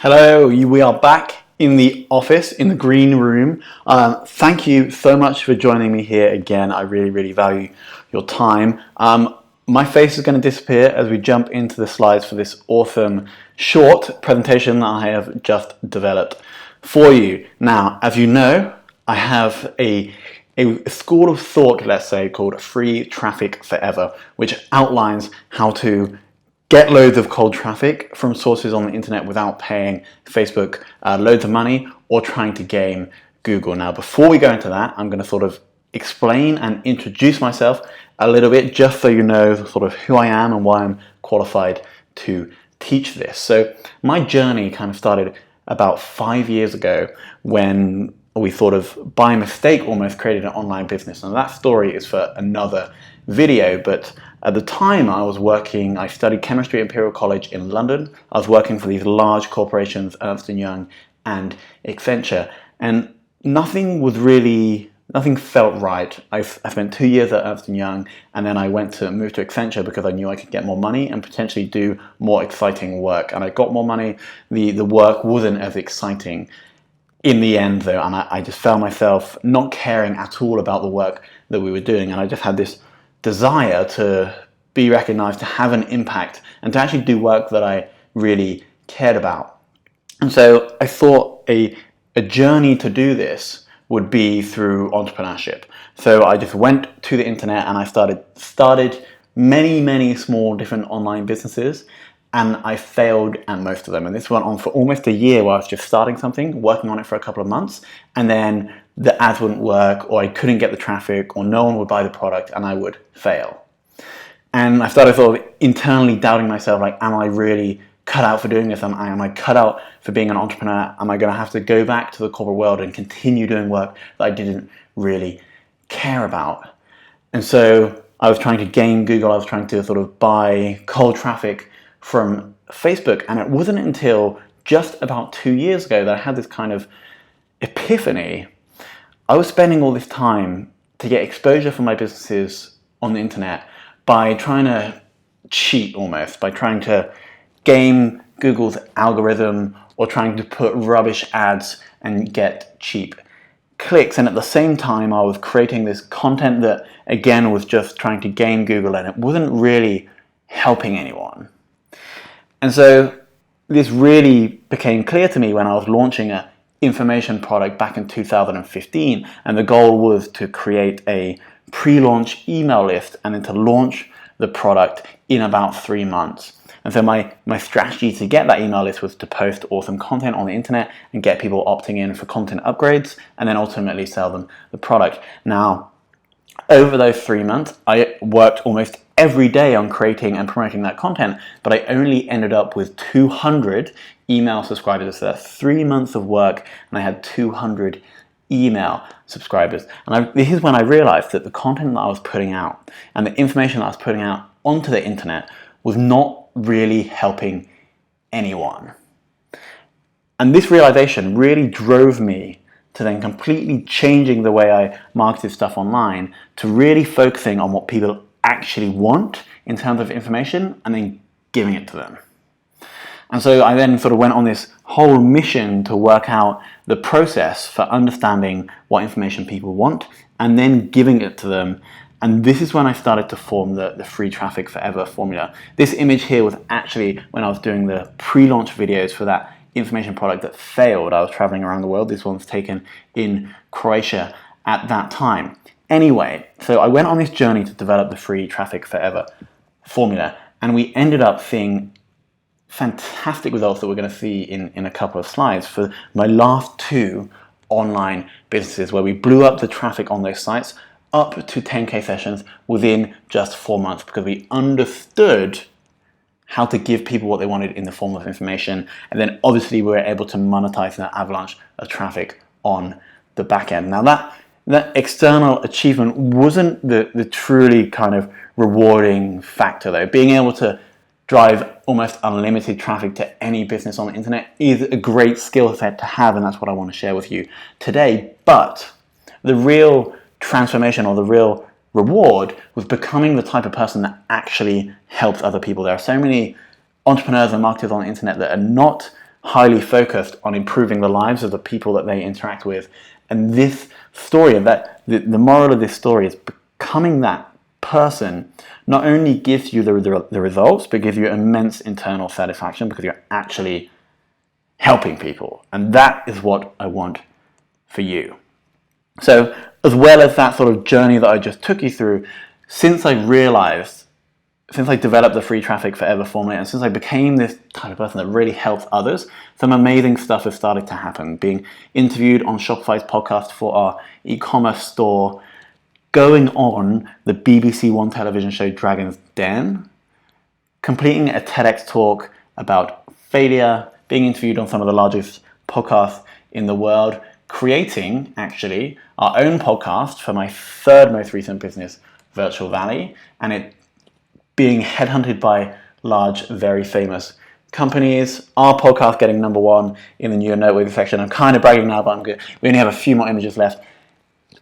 Hello, we are back in the office, in the green room. Thank you so much for joining me here again. I really, really value your time. My face is going to disappear as we jump into the slides for this awesome short presentation that I have just developed for you. Now, as you know, I have a school of thought, let's say, called Free Traffic Forever, which outlines how to get loads of cold traffic from sources on the internet without paying Facebook loads of money or trying to game Google. Now, before we go into that, I'm going to sort of explain and introduce myself a little bit, just so you know sort of who I am and why I'm qualified to teach this. So my journey kind of started about 5 years ago when we sort of, by mistake almost, created an online business. And that story is for another video, but at the time I studied chemistry at Imperial College in London. I was working for these large corporations, Ernst & Young and Accenture, and nothing felt right. I spent 2 years at Ernst & Young, and then I moved to Accenture because I knew I could get more money and potentially do more exciting work. And I got more money. The work wasn't as exciting in the end, though, and I just found myself not caring at all about the work that we were doing, and I just had this desire to be recognized, to have an impact, and to actually do work that I really cared about. And so I thought a journey to do this would be through entrepreneurship. So I just went to the internet and I started many small different online businesses, and I failed at most of them. And this went on for almost a year where I was just starting something, working on it for a couple of months, and then the ads wouldn't work, or I couldn't get the traffic, or no one would buy the product, and I would fail. And I started sort of internally doubting myself, like, am I really cut out for doing this? Am I cut out for being an entrepreneur? Am I going to have to go back to the corporate world and continue doing work that I didn't really care about? And so I was trying to game Google, I was trying to sort of buy cold traffic from Facebook, and it wasn't until just about 2 years ago that I had this kind of epiphany. I was spending all this time to get exposure for my businesses on the internet by trying to cheat almost, by trying to game Google's algorithm or trying to put rubbish ads and get cheap clicks. And at the same time, I was creating this content that, again, was just trying to game Google, and it wasn't really helping anyone. And so this really became clear to me when I was launching an information product back in 2015, and the goal was to create a pre-launch email list and then to launch the product in about 3 months. And so my strategy to get that email list was to post awesome content on the internet and get people opting in for content upgrades, and then ultimately sell them the product. Now, over those 3 months, I worked almost every day on creating and promoting that content, but I only ended up with 200 email subscribers. So that's 3 months of work, and I had 200 email subscribers. And this is when I realized that the content that I was putting out and the information that I was putting out onto the internet was not really helping anyone. And this realization really drove me to then completely changing the way I marketed stuff online, to really focusing on what people actually want in terms of information and then giving it to them. And so I then sort of went on this whole mission to work out the process for understanding what information people want and then giving it to them. And this is when I started to form the Free Traffic Forever formula. This image here was actually when I was doing the pre-launch videos for that information product that failed. I was traveling around the world. This one's taken in Croatia at that time. Anyway, so I went on this journey to develop the Free Traffic Forever formula, and we ended up seeing fantastic results that we're going to see in a couple of slides for my last 2 online businesses, where we blew up the traffic on those sites up to 10K sessions within just 4 months, because we understood how to give people what they wanted in the form of information, and then obviously we were able to monetize that avalanche of traffic on the back end. Now that external achievement wasn't the truly kind of rewarding factor, though. Being able to drive almost unlimited traffic to any business on the internet is a great skill set to have, and that's what I want to share with you today. But the real transformation, or the real reward, was becoming the type of person that actually helps other people. There are so many entrepreneurs and marketers on the internet that are not highly focused on improving the lives of the people that they interact with. And this story, the moral of this story is becoming that person not only gives you the results, but gives you immense internal satisfaction because you're actually helping people. And that is what I want for you. So as well as that sort of journey that I just took you through, since I developed the Free Traffic Forever formula, and since I became this kind of person that really helps others, some amazing stuff has started to happen. Being interviewed on Shopify's podcast for our e-commerce store, going on the BBC One television show Dragon's Den, completing a TEDx talk about failure, being interviewed on some of the largest podcasts in the world, creating, actually, our own podcast for my third most recent business, Virtual Valley, and it being headhunted by large, very famous companies, our podcast getting #1 in the New and Noteworthy section. I'm kind of bragging now, but I'm good. We only have a few more images left.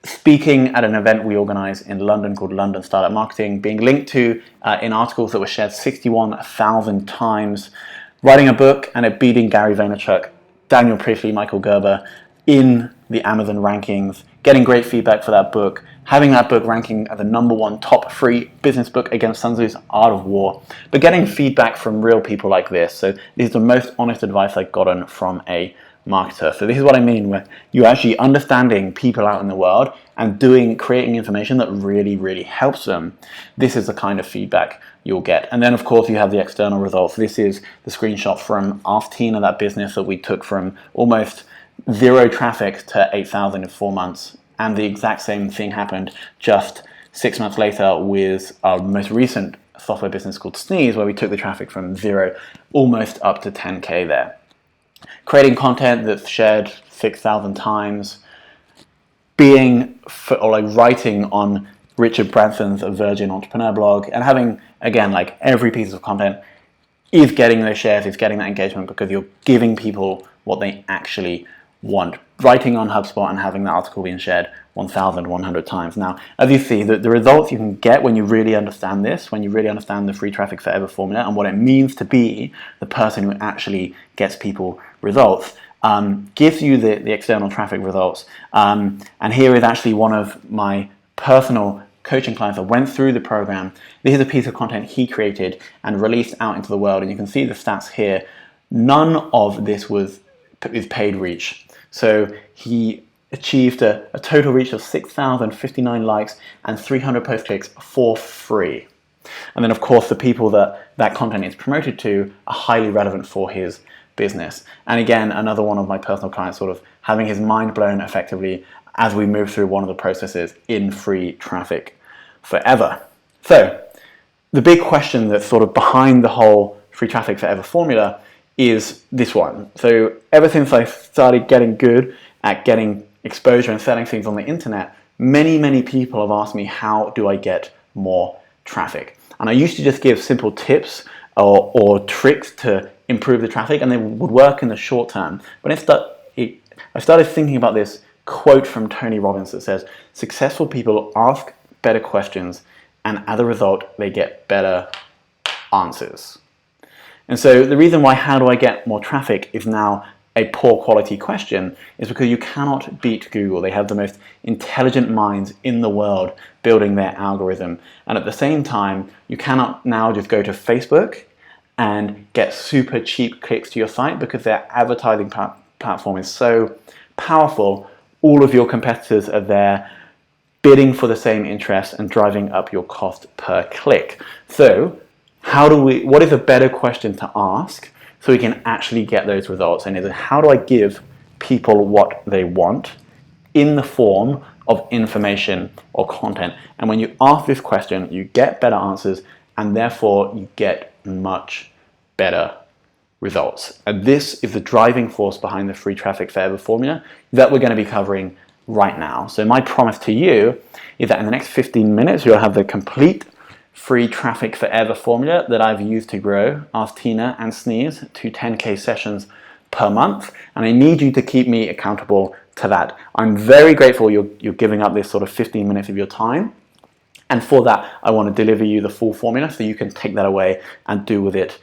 Speaking at an event we organise in London called London Startup Marketing, being linked to in articles that were shared 61,000 times, writing a book and it beating Gary Vaynerchuk, Daniel Priestley, Michael Gerber in the Amazon rankings, getting great feedback for that book, having that book ranking as the #1 top free business book against Sun Tzu's Art of War, but getting feedback from real people like this. So this is the most honest advice I've gotten from a marketer. So this is what I mean when you're actually understanding people out in the world and creating information that really, really helps them. This is the kind of feedback you'll get. And then of course you have the external results. This is the screenshot from Ask Tina, that business that we took from almost 0 traffic to 8,000 in 4 months. And the exact same thing happened just 6 months later with our most recent software business called Sneeze, where we took the traffic from 0 almost up to 10K there. Creating content that's shared 6,000 times, writing on Richard Branson's Virgin Entrepreneur blog, and having, again, like every piece of content is getting those shares, is getting that engagement because you're giving people what they actually want. Writing on HubSpot and having that article being shared 1,100 times. Now, as you see, the results you can get when you really understand this, when you really understand the Free Traffic Forever formula and what it means to be the person who actually gets people results, gives you the external traffic results. And here is actually one of my personal coaching clients that went through the program. This is a piece of content he created and released out into the world, and you can see the stats here. None of this is paid reach. So he achieved a total reach of 6,059 likes and 300 post clicks for free. And then of course the people that content is promoted to are highly relevant for his business. And again, another one of my personal clients sort of having his mind blown effectively as we move through one of the processes in Free Traffic Forever. So the big question that's sort of behind the whole Free Traffic Forever formula is this one. So ever since I started getting good at getting exposure and selling things on the internet, many people have asked me, how do I get more traffic? And I used to just give simple tips or tricks to improve the traffic, and they would work in the short term. But I started thinking about this quote from Tony Robbins that says, successful people ask better questions, and as a result, they get better answers. And so the reason why how do I get more traffic is now a poor quality question is because you cannot beat Google. They have the most intelligent minds in the world building their algorithm. And at the same time, you cannot now just go to Facebook and get super cheap clicks to your site because their advertising platform is so powerful. All of your competitors are there bidding for the same interest and driving up your cost per click. So what is a better question to ask so we can actually get those results? And is how do I give people what they want in the form of information or content? And when you ask this question, you get better answers, and therefore you get much better results. And this is the driving force behind the Free Traffic Forever formula that we're going to be covering right now. So my promise to you is that in the next 15 minutes, you'll have the complete Free Traffic Forever formula that I've used to grow Ask Tina and Sneeze to 10K sessions per month. And I need you to keep me accountable to that. I'm very grateful you're giving up this sort of 15 minutes of your time. And for that, I want to deliver you the full formula so you can take that away and do with it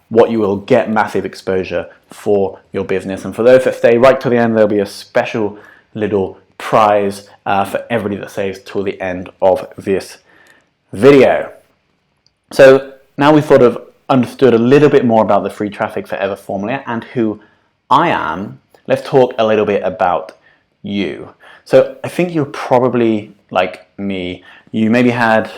what you will get massive exposure for your business. And for those that stay right to the end, there'll be a special little prize for everybody that stays till the end of this video. So now we've sort of understood a little bit more about the Free Traffic Forever formula and who I am, let's talk a little bit about you. So I think you're probably like me. You maybe had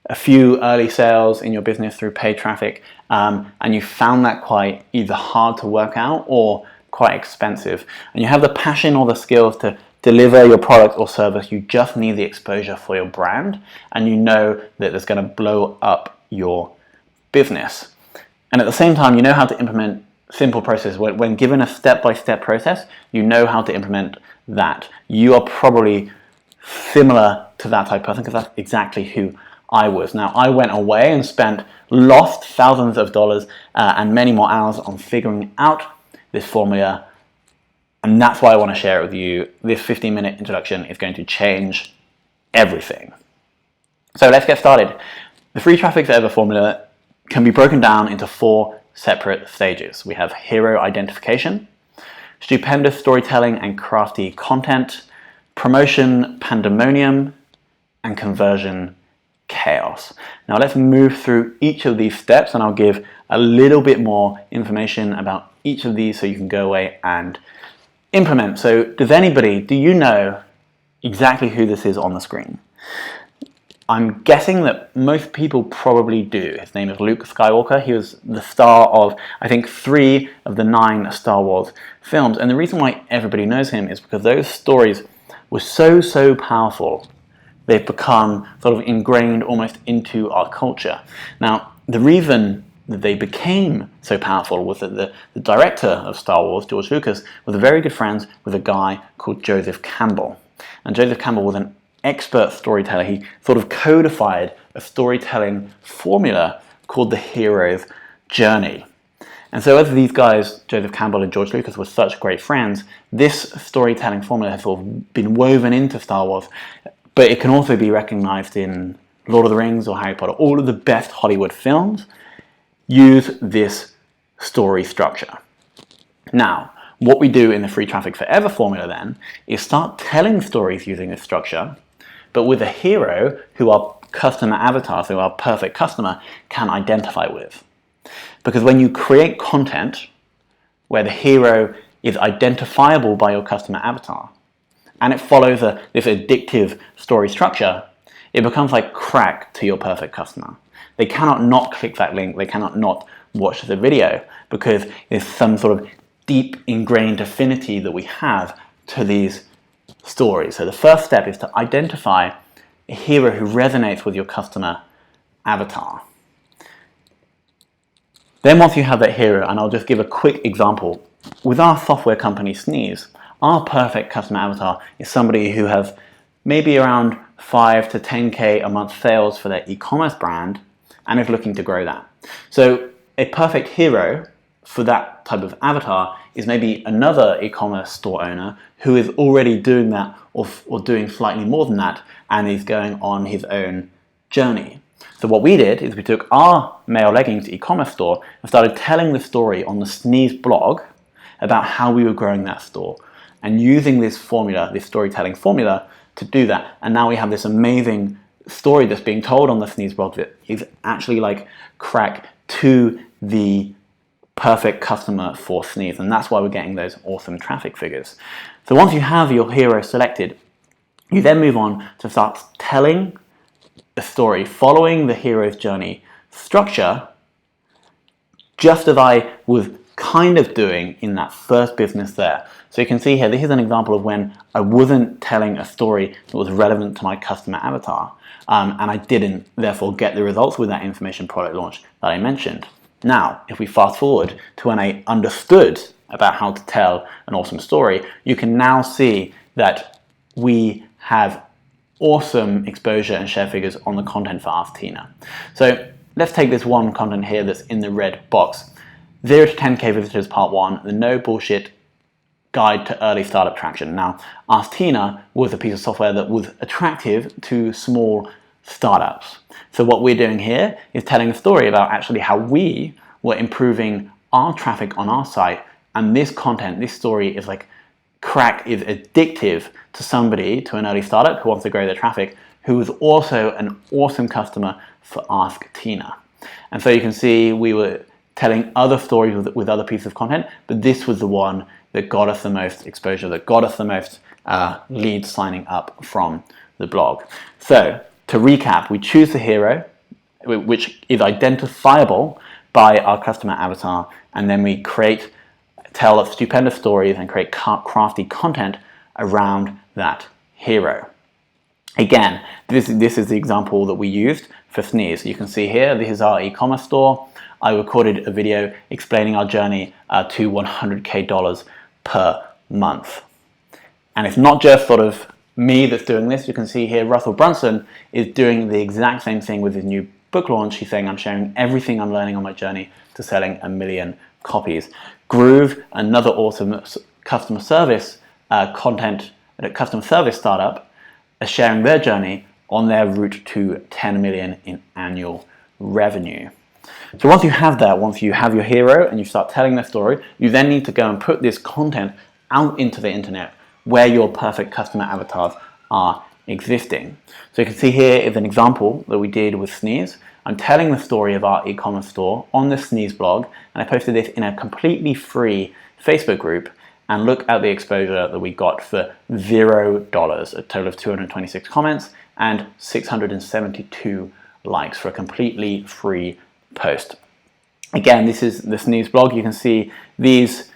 a few early sales in your business through paid traffic, and you found that quite either hard to work out or quite expensive. And you have the passion or the skills to deliver your product or service. You just need the exposure for your brand, and you know that it's going to blow up your business. And at the same time, you know how to implement simple processes. When given a step-by-step process, you know how to implement that. You are probably similar to that type of person, because that's exactly who I was. Now, I went away and lost thousands of dollars and many more hours on figuring out this formula, and that's why I want to share it with you. This 15-minute introduction is going to change everything. So let's get started. The Free Traffic Forever formula can be broken down into 4 separate stages. We have hero identification, stupendous storytelling and crafty content, promotion pandemonium, and conversion chaos. Now let's move through each of these steps, and I'll give a little bit more information about each of these so you can go away and implement. So do you know exactly who this is on the screen? I'm guessing that most people probably do. His name is Luke Skywalker. He was the star of, I think, 3 of the 9 Star Wars films. And the reason why everybody knows him is because those stories were so powerful. They've become sort of ingrained almost into our culture. Now, the reason that they became so powerful was that the director of Star Wars, George Lucas, was very good friends with a guy called Joseph Campbell. And Joseph Campbell was an expert storyteller. He sort of codified a storytelling formula called the hero's journey. And so as these guys, Joseph Campbell and George Lucas, were such great friends, this storytelling formula has sort of been woven into Star Wars, but it can also be recognized in Lord of the Rings or Harry Potter. All of the best Hollywood films use this story structure. Now, what we do in the Free Traffic Forever formula then is start telling stories using this structure, but with a hero who our customer avatar, so our perfect customer, can identify with. Because when you create content where the hero is identifiable by your customer avatar, and it follows this addictive story structure, it becomes like crack to your perfect customer. They cannot not click that link, they cannot not watch the video, because there's some sort of deep ingrained affinity that we have to these stories. So the first step is to identify a hero who resonates with your customer avatar. Then once you have that hero, and I'll just give a quick example, with our software company Sneeze, our perfect customer avatar is somebody who has maybe around 5 to 10K a month sales for their e-commerce brand and is looking to grow that. So a perfect hero for that type of avatar is maybe another e-commerce store owner who is already doing that or doing slightly more than that and is going on his own journey. So what we did is we took our male leggings e-commerce store and started telling the story on the Sneeze blog about how we were growing that store and using this formula, this storytelling formula, to do that. And now we have this amazing story that's being told on the Sneeze blog that is actually like crack to the perfect customer for Sneeze, and that's why we're getting those awesome traffic figures. So once you have your hero selected, you then move on to start telling a story following the hero's journey structure, just as I was kind of doing in that first business there. So you can see here, this is an example of when I wasn't telling a story that was relevant to my customer avatar, and I didn't therefore get the results with that information product launch that I mentioned. Now, if we fast forward to when I understood about how to tell an awesome story, you can now see that we have awesome exposure and share figures on the content for Ask Tina. So let's take this one content here that's in the red box. 0 to 10K visitors part 1, the no bullshit guide to early startup traction. Now, Ask Tina was a piece of software that was attractive to small startups. So what we're doing here is telling a story about actually how we we're improving our traffic on our site, and this content, this story is like crack, is addictive to somebody, to an early startup who wants to grow their traffic, who is also an awesome customer for Ask Tina. And so you can see we were telling other stories with other pieces of content, but this was the one that got us the most exposure, that got us the most leads signing up from the blog. So to recap, we choose the hero, which is identifiable by our customer avatar, and then we tell stupendous stories and create crafty content around that hero. Again, this is the example that we used for Sneeze. You can see here, this is our e-commerce store. I recorded a video explaining our journey to $100K per month. And it's not just sort of me that's doing this. You can see here Russell Brunson is doing the exact same thing with his new book launch. He's saying, I'm sharing everything I'm learning on my journey to selling 1 million copies. Groove, another awesome customer service customer service startup, are sharing their journey on their route to 10 million in annual revenue. So once you have that, once you have your hero and you start telling their story, you then need to go and put this content out into the internet where your perfect customer avatars are existing. So you can see here is an example that we did with Sneeze. I'm telling the story of our e-commerce store on the Sneeze blog, and I posted this in a completely free Facebook group, and look at the exposure that we got for $0, a total of 226 comments and 672 likes for a completely free post. Again, this is the Sneeze blog. You can see these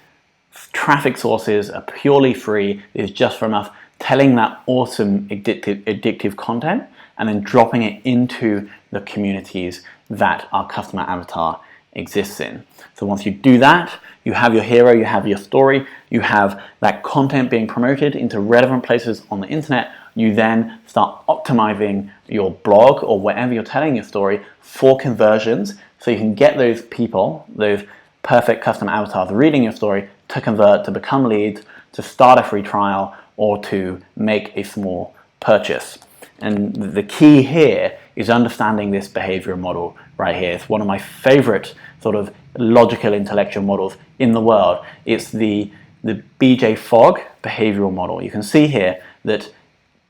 traffic sources are purely free. It's just from us telling that awesome addictive content and then dropping it into the communities that our customer avatar exists in. So once you do that, you have your hero, you have your story, you have that content being promoted into relevant places on the internet. You then start optimizing your blog or wherever you're telling your story for conversions, so you can get those people, those perfect custom avatars reading your story, to convert, to become leads, to start a free trial, or to make a small purchase. And the key here is understanding this behavioral model right here. It's one of my favorite sort of logical intellectual models in the world. It's the BJ Fogg behavioral model. You can see here that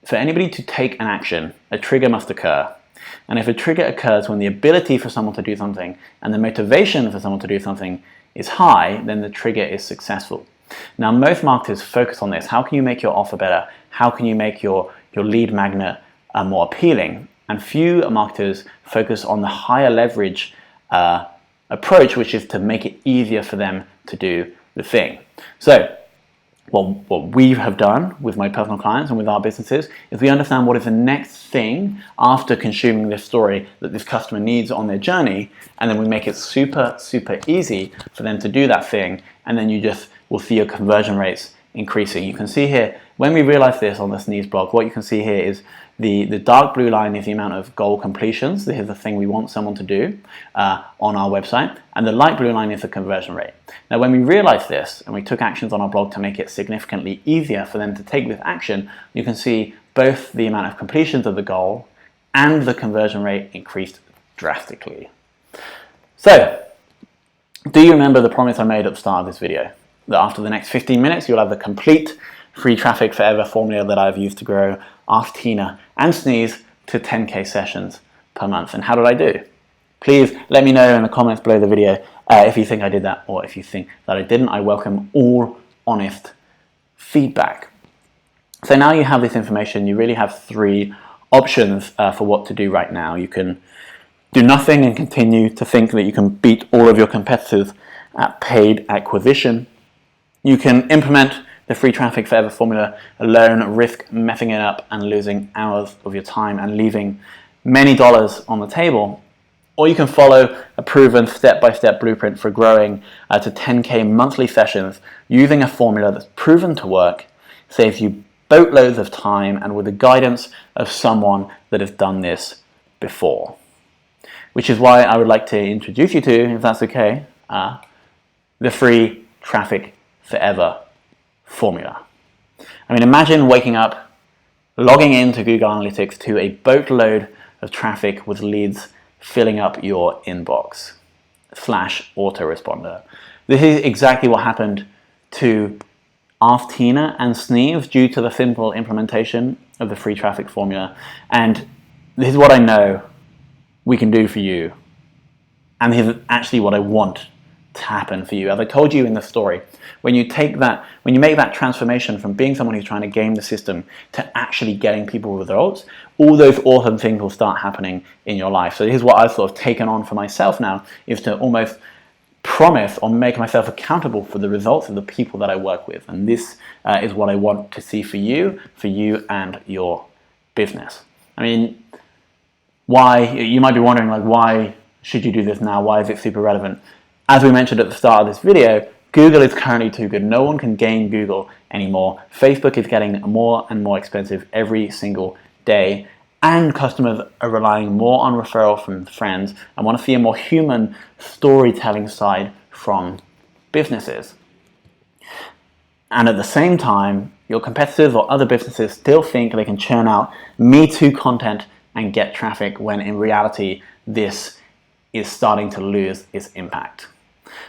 for anybody to take an action, a trigger must occur. And if a trigger occurs when the ability for someone to do something and the motivation for someone to do something is high, then the trigger is successful. Now, most marketers focus on this. How can you make your offer better? How can you make your lead magnet more appealing? And few marketers focus on the higher leverage approach, which is to make it easier for them to do the thing. So what we have done with my personal clients and with our businesses is we understand what is the next thing after consuming this story that this customer needs on their journey, and then we make it super, super easy for them to do that thing, and then you just will see your conversion rates increasing. You can see here, when we realize this on the Sneeze blog, what you can see here is the dark blue line is the amount of goal completions. This is the thing we want someone to do on our website. And the light blue line is the conversion rate. Now, when we realized this and we took actions on our blog to make it significantly easier for them to take this action, you can see both the amount of completions of the goal and the conversion rate increased drastically. So, do you remember the promise I made at the start of this video? That after the next 15 minutes, you'll have the complete free traffic forever formula that I've used to grow Ask Tina and Sneeze to 10K sessions per month. And how did I do? Please let me know in the comments below the video if you think I did that, or if you think that I didn't. I welcome all honest feedback. So now you have this information, you really have 3 options for what to do right now. You can do nothing and continue to think that you can beat all of your competitors at paid acquisition. You can implement the free traffic forever formula alone, risk messing it up and losing hours of your time and leaving many dollars on the table. Or you can follow a proven step-by-step blueprint for growing to 10K monthly sessions using a formula that's proven to work, saves you boatloads of time, and with the guidance of someone that has done this before. Which is why I would like to introduce you to, if that's okay, the free traffic forever formula. I mean, imagine waking up, logging into Google Analytics to a boatload of traffic with leads filling up your inbox. autoresponder. This is exactly what happened to Ask Tina and Sneeves due to the simple implementation of the free traffic formula. And this is what I know we can do for you. And this is actually what I want to happen for you. As I told you in the story, when you make that transformation from being someone who's trying to game the system to actually getting people results, all those awesome things will start happening in your life. So here's what I've sort of taken on for myself now, is to almost promise or make myself accountable for the results of the people that I work with. And this is what I want to see for you and your business. I mean, why, you might be wondering, like, why should you do this now? Why is it super relevant? As we mentioned at the start of this video, Google is currently too good. No one can game Google anymore. Facebook is getting more and more expensive every single day, and customers are relying more on referral from friends and want to see a more human storytelling side from businesses. And at the same time, your competitors or other businesses still think they can churn out Me Too content and get traffic, when in reality, this is starting to lose its impact.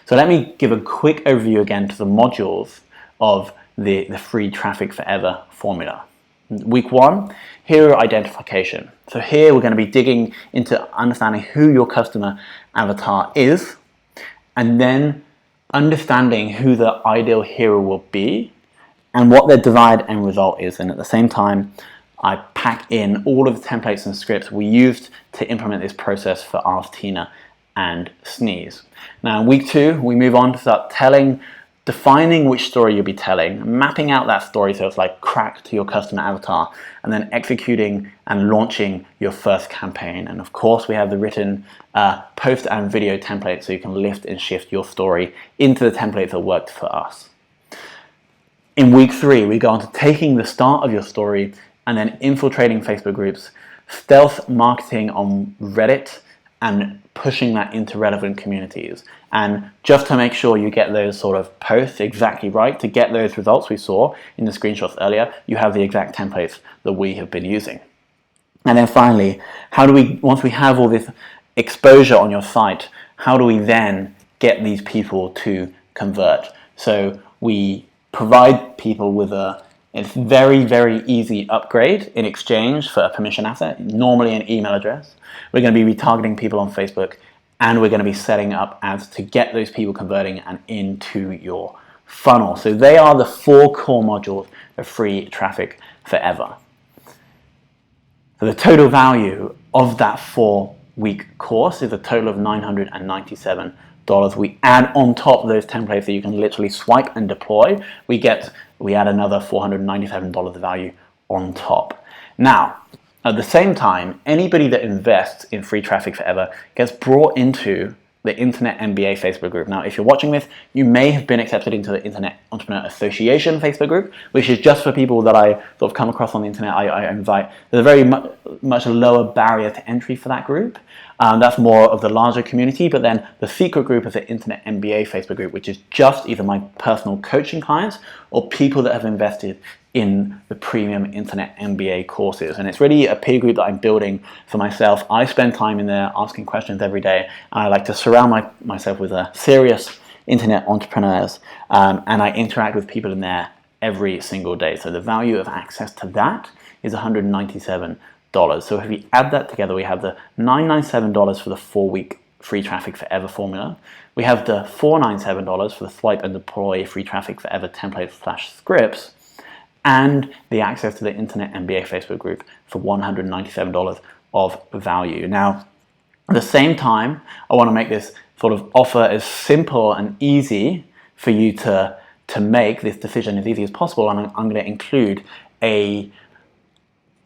So let me give a quick overview again to the modules of the free traffic forever formula. Week 1, hero identification. So here we're going to be digging into understanding who your customer avatar is, and then understanding who the ideal hero will be and what their desired end result is. And at the same time, I pack in all of the templates and scripts we used to implement this process for Ask Tina and Sneeze. Now in week 2, we move on to start defining which story you'll be telling, mapping out that story so it's like cracked to your customer avatar, and then executing and launching your first campaign. And of course, we have the written post and video templates so you can lift and shift your story into the templates that worked for us. In week 3, we go on to taking the start of your story and then infiltrating Facebook groups, stealth marketing on Reddit, and pushing that into relevant communities. And just to make sure you get those sort of posts exactly right, to get those results we saw in the screenshots earlier, you have the exact templates that we have been using. And then finally, once we have all this exposure on your site, how do we then get these people to convert? So we provide people with it's very, very easy upgrade in exchange for a permission asset, normally an email address. We're going to be retargeting people on Facebook, and we're going to be setting up ads to get those people converting and into your funnel. So they are the 4 core modules of free traffic forever. So the total value of that 4-week course is a total of $997. We add on top those templates that you can literally swipe and deploy. We add another $497 of value on top. Now, at the same time, anybody that invests in free traffic forever gets brought into the Internet MBA Facebook group. Now, if you're watching this, you may have been accepted into the Internet Entrepreneur Association Facebook group, which is just for people that I sort of come across on the internet. I invite. There's a very much lower barrier to entry for that group. That's more of the larger community, but then the secret group is the Internet MBA Facebook group, which is just either my personal coaching clients or people that have invested in the premium Internet MBA courses. And it's really a peer group that I'm building for myself. I spend time in there asking questions every day, and I like to surround myself with serious internet entrepreneurs, and I interact with people in there every single day. So the value of access to that is $197. So if we add that together, we have the $997 for the 4-week free traffic forever formula. We have the $497 for the swipe and deploy free traffic forever templates/scripts, and the access to the Internet MBA Facebook group for $197 of value. Now, at the same time, I want to make this sort of offer as simple and easy for you to make this decision as easy as possible, and I'm going to include a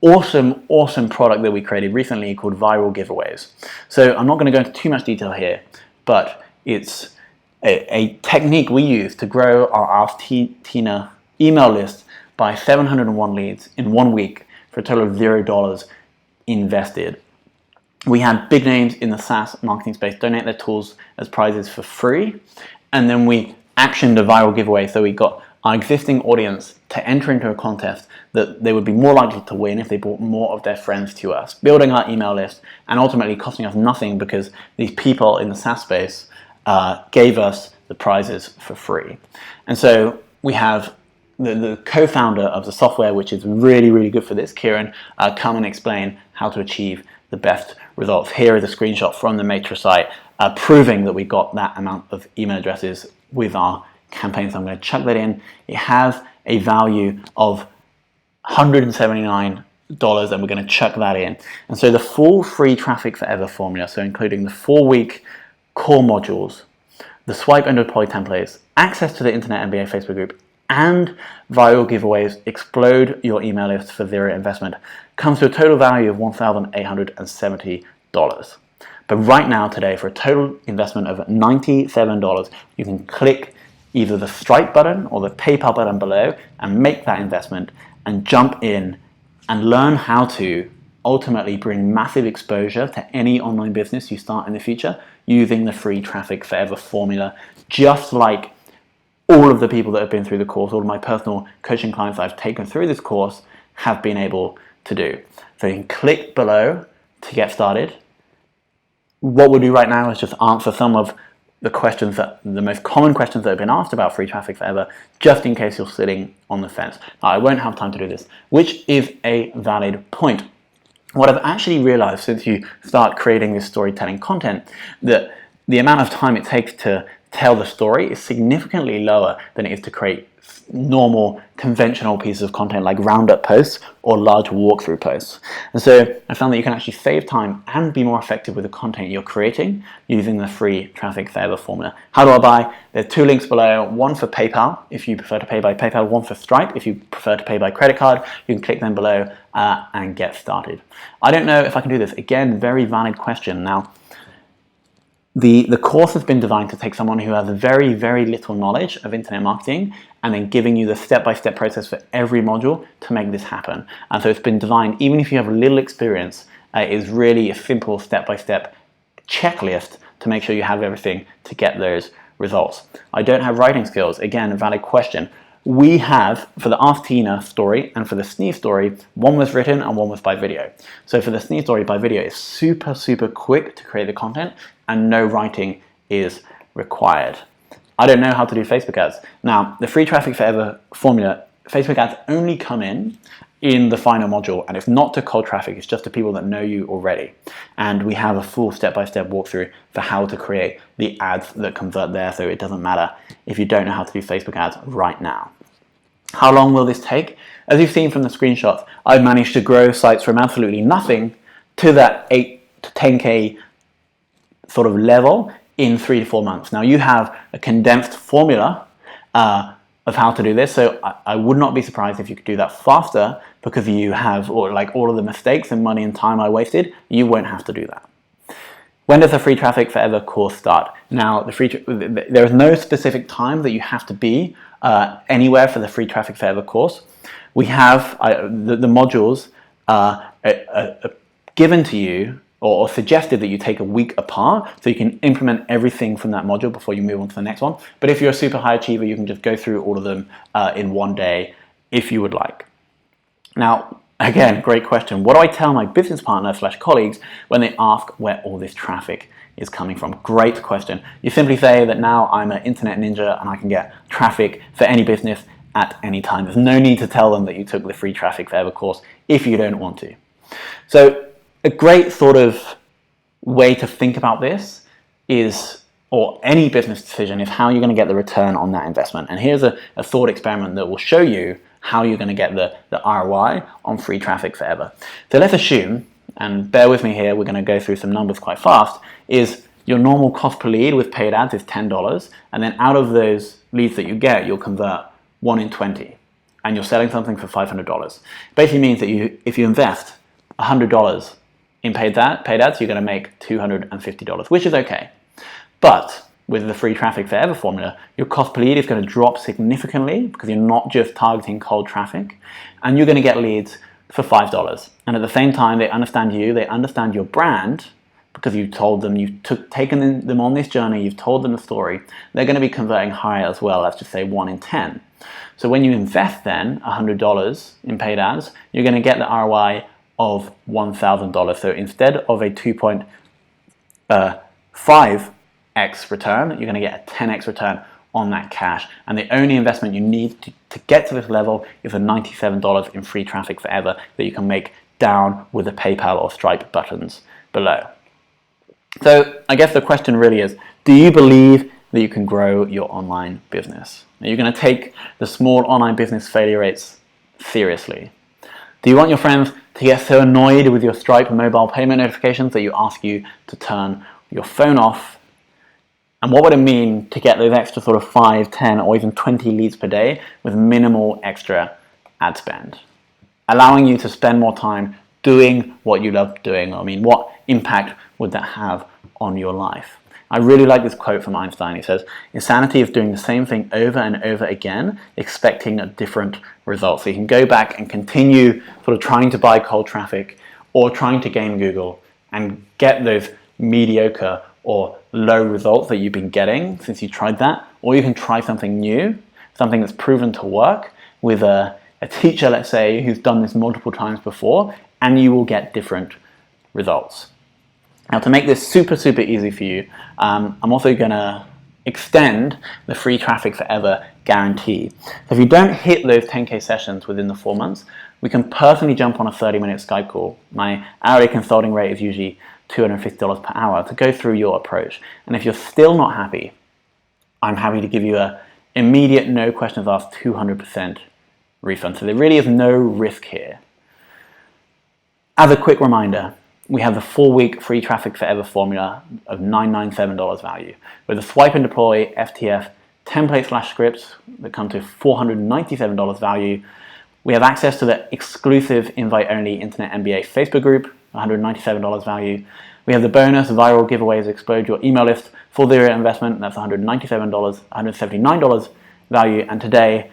awesome product that we created recently called Viral Giveaways. So I'm not going to go into too much detail here, but it's a technique we use to grow our Ask Tina email list by 701 leads in 1 week for a total of $0 invested. We had big names in the SaaS marketing space donate their tools as prizes for free, and then we actioned a viral giveaway, so we got our existing audience to enter into a contest that they would be more likely to win if they brought more of their friends to us, building our email list and ultimately costing us nothing because these people in the SaaS space gave us the prizes for free. And so we have the co-founder of the software, which is really, really good for this, Kieran, come and explain how to achieve the best results. Here is a screenshot from the Matra site proving that we got that amount of email addresses with our campaign. So I'm going to chuck that in. It has a value of $179, and we're going to chuck that in. And so the full free Traffic Forever formula, so including the 4-week core modules, the swipe and deploy templates, access to the Internet MBA Facebook group, and viral giveaways, explode your email list for zero investment, comes to a total value of $1,870. But right now, today, for a total investment of $97, you can click either the Stripe button or the PayPal button below and make that investment and jump in and learn how to ultimately bring massive exposure to any online business you start in the future using the free Traffic Forever formula, just like all of the people that have been through the course, all of my personal coaching clients I've taken through this course have been able to do. So you can click below to get started. What we'll do right now is just answer some of the questions, the most common questions that have been asked about free Traffic Forever, just in case you're sitting on the fence. Now, I won't have time to do this, which is a valid point. What I've actually realized since you start creating this storytelling content, that the amount of time it takes to tell the story is significantly lower than it is to create normal conventional pieces of content like roundup posts or large walkthrough posts. And so I found that you can actually save time and be more effective with the content you're creating using the free Traffic Forever formula. How do I buy? There's 2 links below, one for PayPal if you prefer to pay by PayPal, one for Stripe if you prefer to pay by credit card. You can click them below and get started. I don't know if I can do this. Again, very valid question. Now, the course has been designed to take someone who has very, very little knowledge of internet marketing and then giving you the step-by-step process for every module to make this happen. And so it's been designed, even if you have little experience, it is really a simple step-by-step checklist to make sure you have everything to get those results. I don't have writing skills. Again, a valid question. We have, for the Ask Tina story and for the Sneeze story, one was written and one was by video. So for the Sneeze story by video, it's super, super quick to create the content and no writing is required. I don't know how to do Facebook ads. Now, the free Traffic Forever formula, Facebook ads only come in the final module, and it's not to cold traffic, it's just to people that know you already. And we have a full step-by-step walkthrough for how to create the ads that convert there, so it doesn't matter if you don't know how to do Facebook ads right now. How long will this take? As you've seen from the screenshots, I've managed to grow sites from absolutely nothing to that 8 to 10K sort of level in 3 to 4 months. Now, you have a condensed formula of how to do this, so I would not be surprised if you could do that faster, because you have all of the mistakes and money and time I wasted. You won't have to do that. When does the free Traffic Forever course start? Now, there is no specific time that you have to be anywhere for the free Traffic Forever course. We have the modules are given to you or suggested that you take a week apart so you can implement everything from that module before you move on to the next one. But if you're a super high achiever, you can just go through all of them in one day if you would like. Now, again, great question. What do I tell my business partners / colleagues when they ask where all this traffic is coming from? Great question. You simply say that now I'm an internet ninja and I can get traffic for any business at any time. There's no need to tell them that you took the free Traffic Forever course if you don't want to. So a great sort of way to think about this is, or any business decision, is how you're going to get the return on that investment. And here's a thought experiment that will show you how you're going to get the ROI on free Traffic Forever. So let's assume, and bear with me here, we're going to go through some numbers quite fast, is your normal cost per lead with paid ads is $10, and then out of those leads that you get, you'll convert 1 in 20, and you're selling something for $500. It basically means that if you invest $100 in paid ads, you're going to make $250, which is okay. But with the free Traffic Forever formula, your cost per lead is going to drop significantly because you're not just targeting cold traffic, and you're going to get leads for $5. And at the same time, they understand you, they understand your brand, because you've told them, you've taken them on this journey, you've told them the story. They're going to be converting higher as well, let's just say 1 in 10. So when you invest then $100 in paid ads, you're going to get the ROI of $1,000. So instead of a 2.5x X return, you're going to get a 10x return on that cash. And the only investment you need to get to this level is the $97 in free traffic forever that you can make down with the PayPal or Stripe buttons below. So I guess the question really is, do you believe that you can grow your online business? Are you going to take the small online business failure rates seriously? Do you want your friends to get so annoyed with your Stripe mobile payment notifications that you ask you to turn your phone off? And what would it mean to get those extra sort of 5, 10, or even 20 leads per day with minimal extra ad spend? Allowing you to spend more time doing what you love doing. I mean, what impact would that have on your life? I really like this quote from Einstein. He says, insanity is doing the same thing over and over again, expecting a different result. So you can go back and continue sort of trying to buy cold traffic or trying to game Google and get those mediocre or low results that you've been getting since you tried that. Or you can try something new, something that's proven to work with a teacher, let's say, who's done this multiple times before, and you will get different results. Now, to make this super, super easy for you, I'm also going to extend the free traffic forever guarantee. So if you don't hit those 10K sessions within the 4 months, we can personally jump on a 30-minute Skype call. My hourly consulting rate is usually $250 per hour to go through your approach. And if you're still not happy, I'm happy to give you a immediate, no questions asked, 200% refund. So there really is no risk here. As a quick reminder, we have the 4-week free traffic forever formula of $997 value with a swipe and deploy FTF template/scripts that come to $497 value. We have access to the exclusive invite-only Internet MBA Facebook group, $197 value. We have the bonus viral giveaways explode your email list for zero investment. That's $197, $179 value. And today,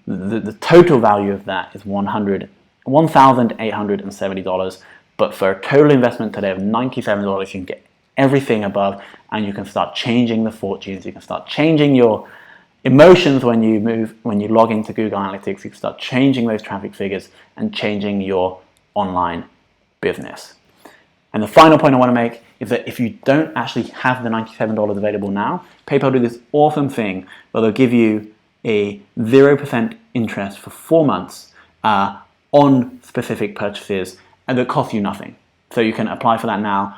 the total value of that is $1,870. But for a total investment today of $97, you can get everything above, and you can start changing the fortunes. You can start changing your emotions when you log into Google Analytics. You can start changing those traffic figures and changing your online business. And the final point I want to make is that if you don't actually have the $97 available now, PayPal do this awesome thing where they'll give you a 0% interest for 4 months on specific purchases, and that costs you nothing. So you can apply for that now.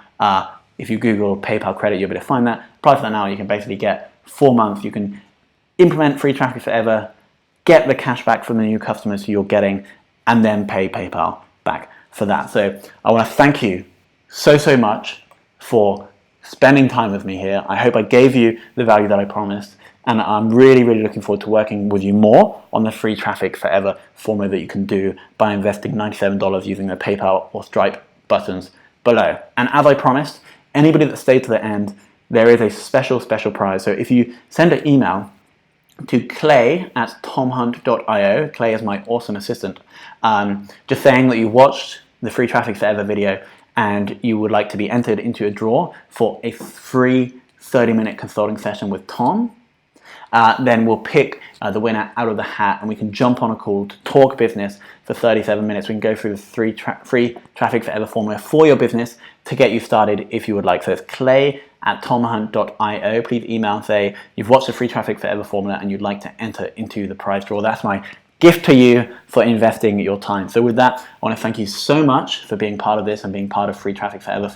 If you Google PayPal credit, you'll be able to find that. Apply for that now. You can basically get 4 months. You can implement free traffic forever, get the cash back from the new customers who you're getting, and then pay PayPal back for that. So I want to thank you so much for spending time with me here. I hope I gave you the value that I promised. And I'm really looking forward to working with you more on the free traffic forever formula that you can do by investing $97 using the PayPal or Stripe buttons below. And as I promised, anybody that stayed to the end, there is a special prize. So if you send an email to clay@tomhunt.io, Clay is my awesome assistant, just saying that you watched the free traffic forever video and you would like to be entered into a draw for a free 30-minute consulting session with Tom, then we'll pick the winner out of the hat and we can jump on a call to talk business for 37 minutes. We can go through the free traffic forever formula for your business to get you started if you would like. So it's clay@tomhunt.io. Please email and say you've watched the free traffic forever formula and you'd like to enter into the prize draw. That's my gift to you for investing your time. So with that, I want to thank you so much for being part of this and being part of Free Traffic Forever.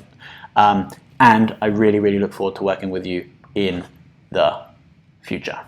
And I really look forward to working with you in the future.